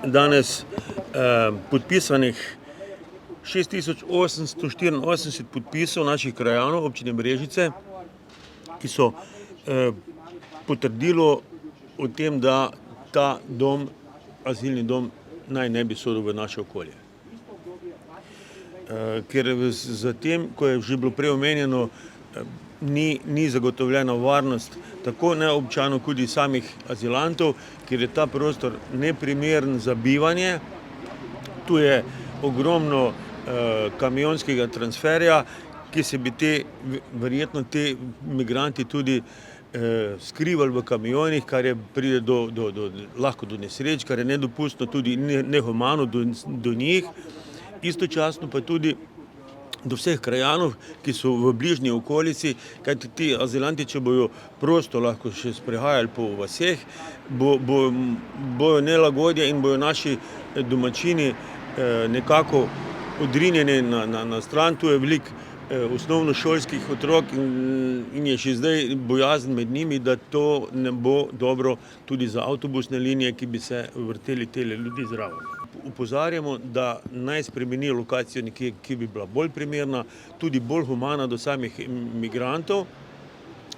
Danes podpisanih 6884 podpisov naših krajanov občine Brežice, ki so potrdilo o tem, da ta dom, azilni dom, naj ne bi sodil v naše okolje. Ker zatem, ko je že bilo prej omenjeno, ni zagotovljena varnost tako neobčanov kot tudi samih azilantov, ker je ta prostor neprimeren za bivanje. Tu je ogromno kamionskega transferja, ki se bi verjetno te migranti tudi skrivali v kamionih, kar pride lahko do nesreč, kar je nedopustno, tudi nehumano do njih. Istočasno pa tudi do vseh krajanov, ki so v bližnji okolici, kajti ti azilanti, če bojo prosto lahko še sprehajali po vaseh, bojo nelagodje in bojo naši domačini nekako odrinjeni na stran. Tu je veliko osnovnošolskih otrok in je še zdaj bojazen med njimi, da to ne bo dobro tudi za avtobusne linije, ki bi se vrteli tele ljudi zraven. Opozarjamo, da naj spremeni lokacijo nekje, ki bi bila bolj primerna, tudi bolj humana do samih migrantov.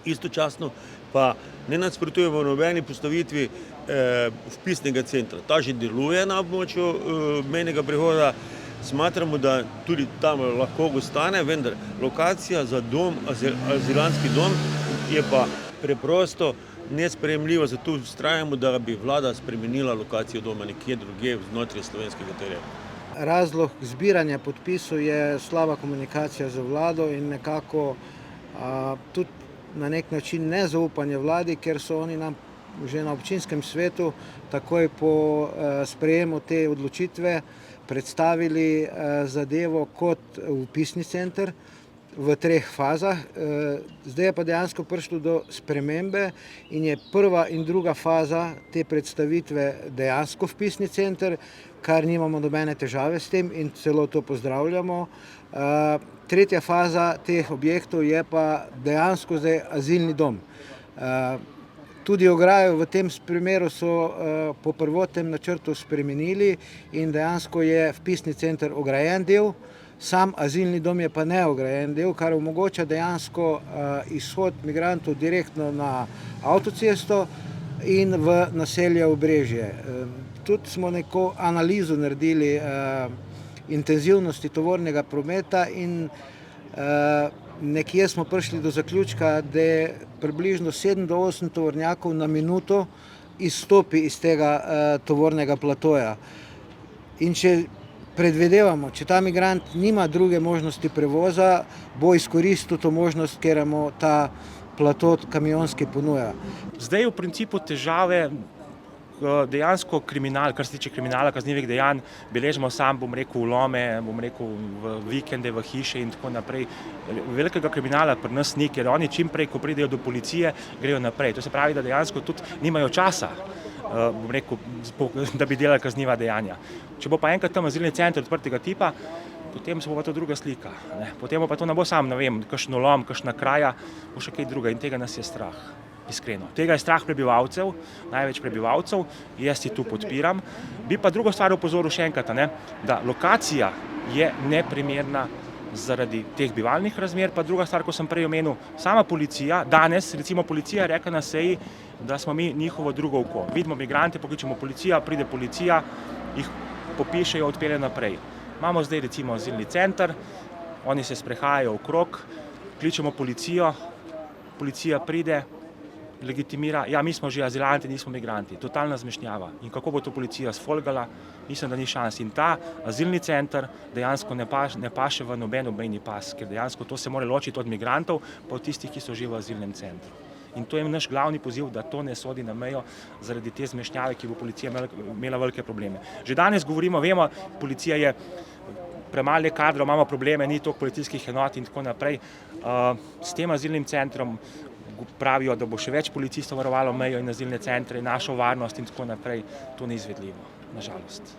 Istočasno pa ne nasprotujemo nobeni postavitvi vpisnega centra. Ta že deluje na območju mejnega prehoda. Smatramo, da tudi tam lahko ostane, vendar lokacija za dom, azilantski dom, je pa preprosto nesprejemljiva, zato vztrajamo, da bi vlada spremenila lokacijo doma nekje drugje znotraj slovenskega terena. Razlog zbiranja podpisov je slaba komunikacija z vlado in nekako tudi na nek način nezaupanje vladi, ker so oni nam že na občinskem svetu takoj po sprejemu te odločitve predstavili zadevo kot vpisni center v 3 fazah. Zdaj je pa dejansko prišlo do spremembe in je prva in druga faza te predstavitve dejansko vpisni center, kar nimamo nobene težave s tem in celo to pozdravljamo. Tretja faza teh objektov je pa dejansko zdaj azilni dom. Tudi ograjo v tem primeru so po prvotnem načrtu spremenili in dejansko je vpisni center ograjen del, sam azilni dom je pa neograjen del, kar omogoča dejansko izhod migrantov direktno na avtocesto in v naselje Obrežje. Tudi smo neko analizo naredili intenzivnosti tovornega prometa in nekje smo prišli do zaključka, da je približno 7 do 8 tovornjakov na minuto izstopi iz tega tovornega platoja. In če predvidevamo, če ta migrant nima druge možnosti prevoza, bo izkoristil to možnost, ker mu ta plato kamionski ponuja. Zdaj v principu težave dejansko kriminal, kar se tiče kriminala, kaznivih dejanj, beležimo vlome, v vikende, v hiše in tako naprej. Velikega kriminala pri nas ni, ker oni čim prej, ko pridejo do policije, grejo naprej. To se pravi, da dejansko tudi nimajo časa, da bi delali kazniva dejanja. Če bo pa enkrat tam azilni center odprtega tipa, potem se bo pa to druga slika. Potem pa to ne bo kakšen lom, kakšna kraja, bo še kaj druga in tega nas je strah. Iskreno. Tega je strah prebivalcev, največ prebivalcev, jaz ti tu podpiram. Bi pa drugo stvar opozoril še enkrat, da lokacija je neprimerna zaradi teh bivalnih razmer, pa druga stvar, ko sem prej omenil, sama policija, danes recimo policija je rekla na seji, da smo mi njihovo drugo oko. Vidimo migrante, pokličemo policija, pride policija, jih popišejo, odpelje naprej. Imamo zdaj recimo azilni center, oni se sprehajajo okrog, kličemo policijo, policija pride, legitimira, ja, mi smo že azilanti, nismo migranti. Totalna zmešnjava. In kako bo to policija sfolgala, mislim, da ni šans. In ta azilni center dejansko ne paše v noben obmejni pas, ker dejansko to se mora ločiti od migrantov, pa od tistih, ki so že v azilnem centru. In to je naš glavni poziv, da to ne sodi na mejo zaradi te zmešnjave, ki bo policija imela velike probleme. Že danes govorimo, vemo, policija je premalo kadrov, imamo probleme, ni toliko policijskih enot in tako naprej. S tem azilnim centrom pravijo, da bo še več policistov varovalo mejo in azilne centre, našo varnost in tako naprej. To ni izvedljivo, na žalost.